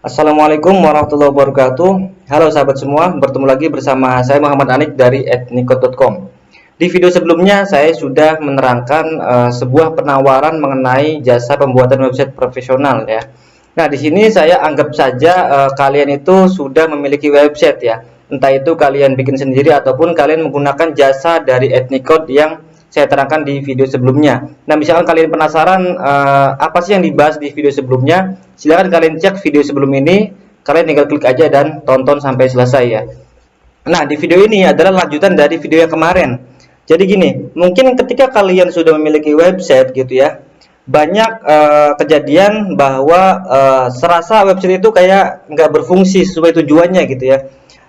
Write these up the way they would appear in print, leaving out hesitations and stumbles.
Assalamualaikum warahmatullahi wabarakatuh. Halo sahabat semua, bertemu lagi bersama saya Muhammad Anik dari @nikot.com. Di video sebelumnya saya sudah menerangkan sebuah penawaran mengenai jasa pembuatan website profesional ya. Nah, di sini saya anggap saja kalian itu sudah memiliki website ya. Entah itu kalian bikin sendiri ataupun kalian menggunakan jasa dari @nikot yang saya terangkan di video sebelumnya. Nah, misalkan kalian penasaran apa sih yang dibahas di video sebelumnya, silahkan kalian cek video sebelum ini, kalian tinggal klik aja dan tonton sampai selesai ya. Nah, di video ini adalah lanjutan dari video yang kemarin. Jadi gini, mungkin ketika kalian sudah memiliki website gitu ya, banyak kejadian bahwa serasa website itu kayak nggak berfungsi sesuai tujuannya gitu ya.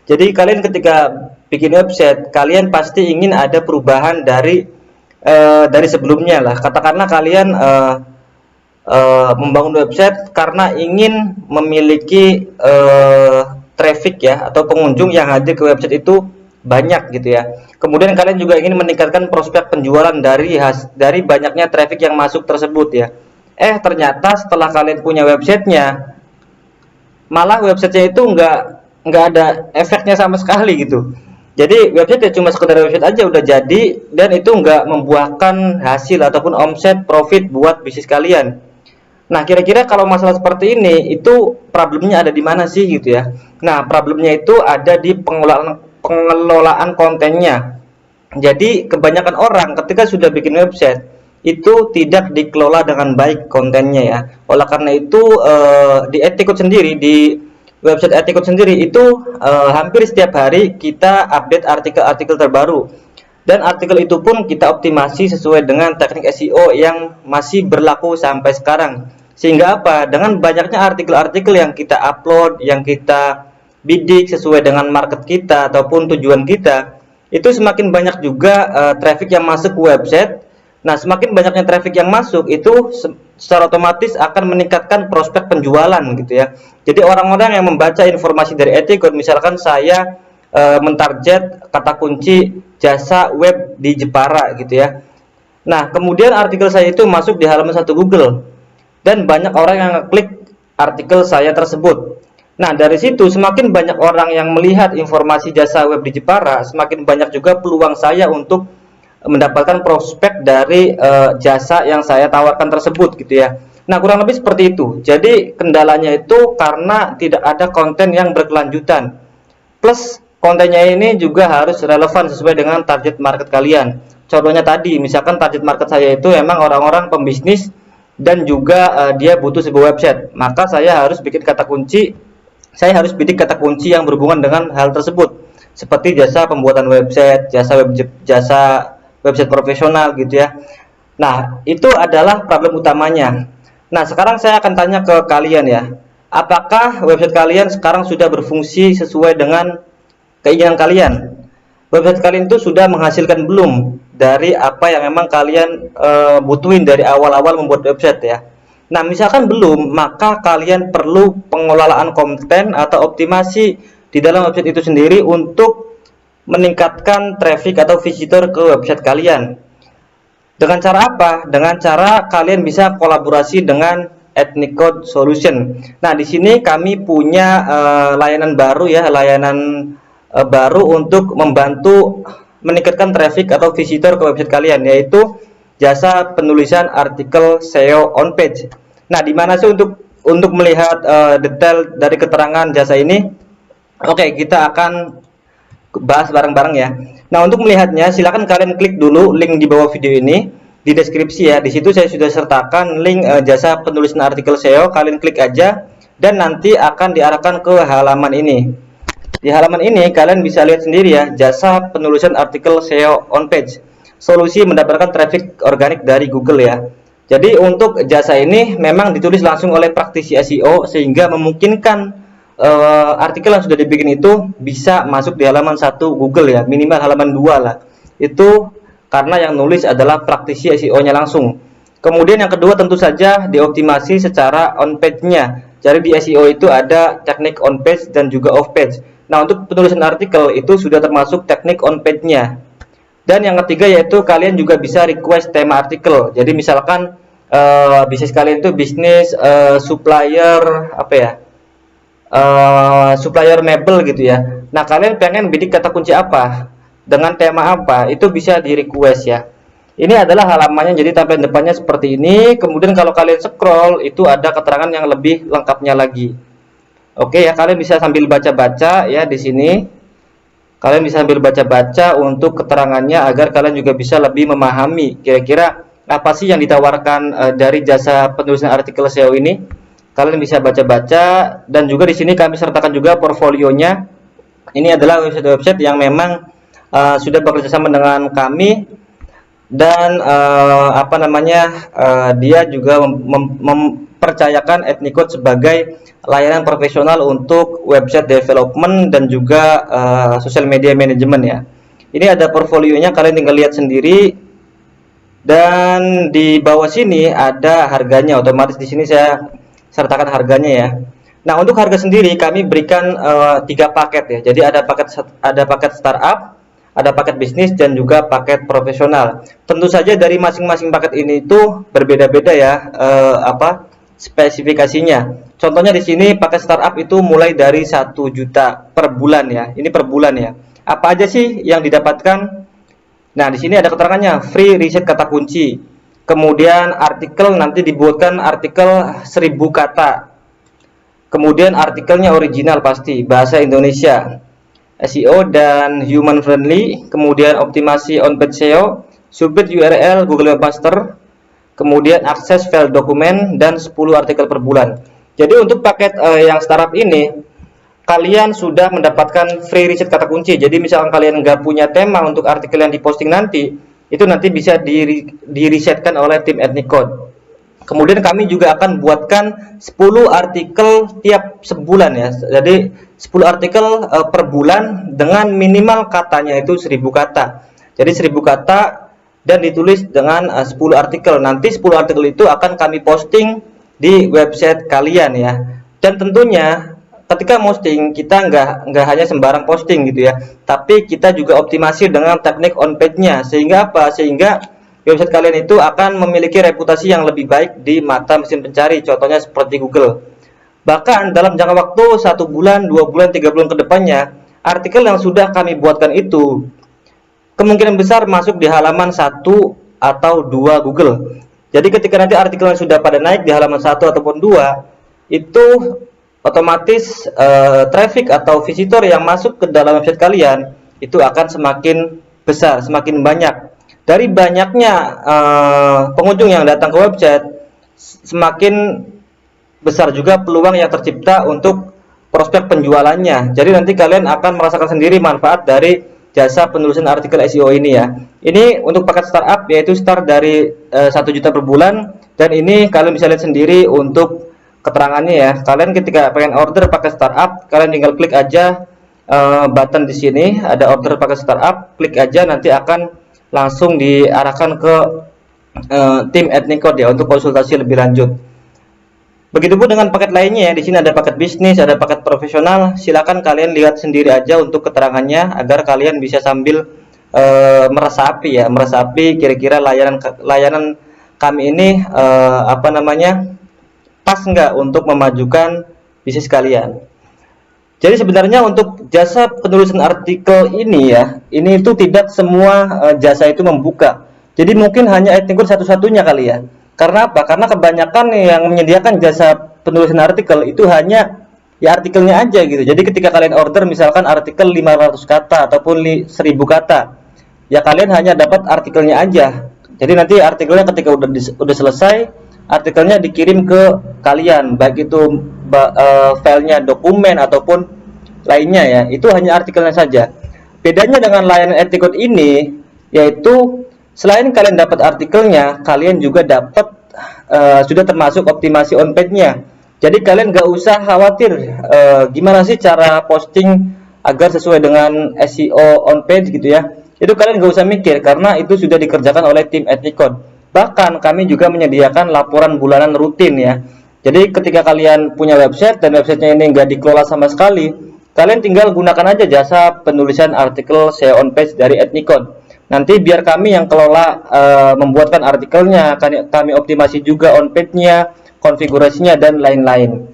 Jadi kalian ketika bikin website, kalian pasti ingin ada perubahan dari sebelumnya lah. Katakanlah kalian membangun website karena ingin memiliki traffic ya, atau pengunjung yang hadir ke website itu banyak gitu ya. Kemudian kalian juga ingin meningkatkan prospek penjualan dari banyaknya traffic yang masuk tersebut ya. Ternyata setelah kalian punya websitenya, malah websitenya itu nggak ada efeknya sama sekali gitu. Jadi website ya cuma sekedar website aja udah jadi, dan itu nggak membuahkan hasil ataupun omset profit buat bisnis kalian. Nah, kira-kira kalau masalah seperti ini itu problemnya ada di mana sih gitu ya. Nah, problemnya itu ada di pengelolaan kontennya. Jadi kebanyakan orang ketika sudah bikin website itu tidak dikelola dengan baik kontennya ya. Oleh karena itu di @nikot sendiri, di website @nikot sendiri itu hampir setiap hari kita update artikel-artikel terbaru, dan artikel itu pun kita optimasi sesuai dengan teknik SEO yang masih berlaku sampai sekarang. Sehingga apa? Dengan banyaknya artikel-artikel yang kita upload, yang kita bidik sesuai dengan market kita ataupun tujuan kita, itu semakin banyak juga traffic yang masuk ke website. Nah, semakin banyaknya traffic yang masuk itu secara otomatis akan meningkatkan prospek penjualan gitu ya. Jadi orang-orang yang membaca informasi dari @nikot, misalkan saya mentarget kata kunci jasa web di Jepara gitu ya. Nah, kemudian artikel saya itu masuk di halaman 1 Google, dan banyak orang yang ngeklik artikel saya tersebut. Nah, dari situ semakin banyak orang yang melihat informasi jasa web di Jepara, semakin banyak juga peluang saya untuk mendapatkan prospek dari jasa yang saya tawarkan tersebut gitu ya. Nah, kurang lebih seperti itu. Jadi kendalanya itu karena tidak ada konten yang berkelanjutan, plus kontennya ini juga harus relevan sesuai dengan target market kalian. Contohnya tadi, misalkan target market saya itu memang orang-orang pembisnis dan juga dia butuh sebuah website, maka saya harus bikin kata kunci, saya harus bidik kata kunci yang berhubungan dengan hal tersebut, seperti jasa pembuatan website, jasa website profesional gitu ya. Nah, itu adalah problem utamanya. Nah, sekarang saya akan tanya ke kalian ya, apakah website kalian sekarang sudah berfungsi sesuai dengan keinginan kalian? Website kalian itu sudah menghasilkan belum dari apa yang memang kalian butuhin dari awal-awal membuat website ya? Nah, misalkan belum, maka kalian perlu pengelolaan konten atau optimasi di dalam website itu sendiri untuk meningkatkan traffic atau visitor ke website kalian. Dengan cara apa? Dengan cara kalian bisa kolaborasi dengan @nikot Solution. Nah, di sini kami punya layanan baru ya, baru untuk membantu meningkatkan traffic atau visitor ke website kalian, yaitu jasa penulisan artikel SEO on page. Nah, di mana sih untuk melihat detail dari keterangan jasa ini? Oke, kita akan bahas bareng-bareng ya. Nah, untuk melihatnya silakan kalian klik dulu link di bawah video ini di deskripsi ya. Di situ saya sudah sertakan link jasa penulisan artikel SEO. Kalian klik aja dan nanti akan diarahkan ke halaman ini. Di halaman ini kalian bisa lihat sendiri ya, jasa penulisan artikel SEO on page. Solusi mendapatkan traffic organik dari Google ya. Jadi untuk jasa ini memang ditulis langsung oleh praktisi SEO sehingga memungkinkan artikel yang sudah dibikin itu bisa masuk di halaman 1 Google ya, minimal halaman 2 lah. Itu karena yang nulis adalah praktisi SEO-nya langsung. Kemudian yang kedua tentu saja dioptimasi secara on page-nya. Jadi di SEO itu ada teknik on page dan juga off page. Nah, untuk penulisan artikel itu sudah termasuk teknik on page-nya. Dan yang ketiga yaitu kalian juga bisa request tema artikel. Jadi misalkan bisnis kalian itu bisnis supplier apa ya? supplier mebel gitu ya. Nah, kalian pengen bidik kata kunci apa dengan tema apa, itu bisa di request ya. Ini adalah halamannya, jadi tampilan depannya seperti ini. Kemudian kalau kalian scroll, itu ada keterangan yang lebih lengkapnya lagi. Oke ya, kalian bisa sambil baca-baca ya di sini. Kalian bisa sambil baca-baca untuk keterangannya agar kalian juga bisa lebih memahami kira-kira apa sih yang ditawarkan dari jasa penulisan artikel SEO ini. Kalian bisa baca-baca, dan juga di sini kami sertakan juga portfolionya. Ini adalah website-website yang memang sudah bekerjasama dengan kami, dan dia juga mempercayakan Ethnicode sebagai layanan profesional untuk website development dan juga social media management ya. Ini ada portfolionya, kalian tinggal lihat sendiri, dan di bawah sini ada harganya. Otomatis di sini saya sertakan harganya ya. Nah, untuk harga sendiri kami berikan 3 paket ya. Jadi ada paket startup, ada paket bisnis, dan juga paket profesional. Tentu saja dari masing-masing paket ini itu berbeda-beda ya spesifikasinya. Contohnya di sini paket startup itu mulai dari 1 juta per bulan ya. Ini per bulan ya. Apa aja sih yang didapatkan? Nah, di sini ada keterangannya, free riset kata kunci. Kemudian artikel nanti dibuatkan artikel 1000 kata. Kemudian artikelnya original pasti, bahasa Indonesia. SEO dan human friendly, kemudian optimasi on-page SEO, submit URL Google Webmaster, kemudian akses file dokumen, dan 10 artikel per bulan. Jadi untuk paket yang startup ini, kalian sudah mendapatkan free riset kata kunci. Jadi misalkan kalian nggak punya tema untuk artikel yang diposting nanti, itu nanti bisa di-resetkan oleh tim Ethnicode. Kemudian kami juga akan buatkan 10 artikel tiap sebulan ya. Jadi 10 artikel per bulan dengan minimal katanya itu 1000 kata. Jadi 1000 kata dan ditulis dengan 10 artikel. Nanti 10 artikel itu akan kami posting di website kalian ya. Dan tentunya ketika posting kita nggak hanya sembarang posting gitu ya, tapi kita juga optimasi dengan teknik on page-nya. Sehingga apa? Sehingga website kalian itu akan memiliki reputasi yang lebih baik di mata mesin pencari, contohnya seperti Google. Bahkan dalam jangka waktu 1 bulan, 2 bulan, 3 bulan ke depannya, artikel yang sudah kami buatkan itu kemungkinan besar masuk di halaman 1 atau 2 Google. Jadi ketika nanti artikelnya sudah pada naik di halaman 1 ataupun 2, itu otomatis traffic atau visitor yang masuk ke dalam website kalian itu akan semakin besar, semakin banyak. Dari banyaknya pengunjung yang datang ke website, semakin besar juga peluang yang tercipta untuk prospek penjualannya. Jadi nanti kalian akan merasakan sendiri manfaat dari jasa penulisan artikel SEO ini ya. Ini untuk paket startup, yaitu start dari 1 juta per bulan, dan ini kalian bisa lihat sendiri untuk keterangannya ya. Kalian ketika pengen order paket startup, kalian tinggal klik aja button di sini, ada order paket startup, klik aja, nanti akan langsung diarahkan ke tim Ethnicode ya untuk konsultasi lebih lanjut. Begitupun dengan paket lainnya ya. Di sini ada paket bisnis, ada paket profesional. Silakan kalian lihat sendiri aja untuk keterangannya agar kalian bisa sambil meresapi ya, meresapi kira-kira layanan kami ini pas nggak untuk memajukan bisnis kalian. Jadi sebenarnya untuk jasa penulisan artikel ini ya, ini itu tidak semua jasa itu membuka. Jadi mungkin hanya Ethnicode satu-satunya kali ya. Karena apa? Karena kebanyakan yang menyediakan jasa penulisan artikel itu hanya ya artikelnya aja gitu. Jadi ketika kalian order misalkan artikel 500 kata ataupun 1000 kata, ya kalian hanya dapat artikelnya aja. Jadi nanti artikelnya ketika udah selesai, artikelnya dikirim ke kalian, baik itu filenya dokumen ataupun lainnya ya, itu hanya artikelnya saja. Bedanya dengan layanan Ethnicode ini, yaitu selain kalian dapat artikelnya, kalian juga dapat sudah termasuk optimasi on page-nya. Jadi kalian nggak usah khawatir gimana sih cara posting agar sesuai dengan SEO on page gitu ya. Itu kalian nggak usah mikir karena itu sudah dikerjakan oleh tim Ethnicode. Bahkan kami juga menyediakan laporan bulanan rutin ya. Jadi ketika kalian punya website dan websitenya ini nggak dikelola sama sekali, kalian tinggal gunakan aja jasa penulisan artikel SEO on page dari Ethnicode. Nanti biar kami yang kelola membuatkan artikelnya, kami optimasi juga on page-nya, konfigurasinya, dan lain-lain.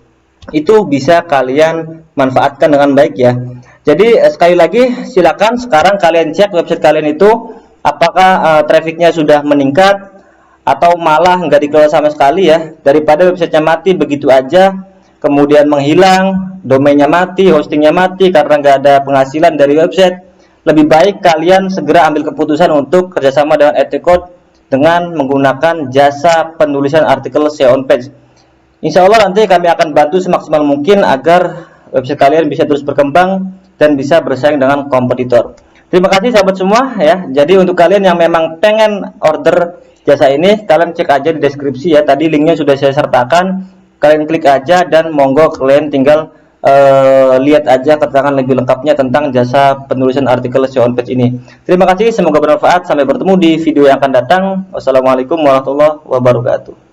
itu bisa kalian manfaatkan dengan baik ya. Jadi sekali lagi silakan sekarang kalian cek website kalian itu apakah trafficnya sudah meningkat atau malah nggak dikelola sama sekali ya, daripada websitenya mati begitu aja, kemudian menghilang, domainnya mati, hostingnya mati karena nggak ada penghasilan dari website. Lebih baik kalian segera ambil keputusan untuk kerjasama dengan Ethicode dengan menggunakan jasa penulisan artikel SEO on page. Insya Allah nanti kami akan bantu semaksimal mungkin agar website kalian bisa terus berkembang dan bisa bersaing dengan kompetitor. Terima kasih sahabat semua ya. Jadi untuk kalian yang memang pengen order jasa ini, kalian cek aja di deskripsi ya. Tadi linknya sudah saya sertakan. Kalian klik aja dan monggo kalian tinggal lihat aja keterangan lebih lengkapnya tentang jasa penulisan artikel SEO on page ini. Terima kasih, semoga bermanfaat. Sampai bertemu di video yang akan datang. Wassalamualaikum warahmatullahi wabarakatuh.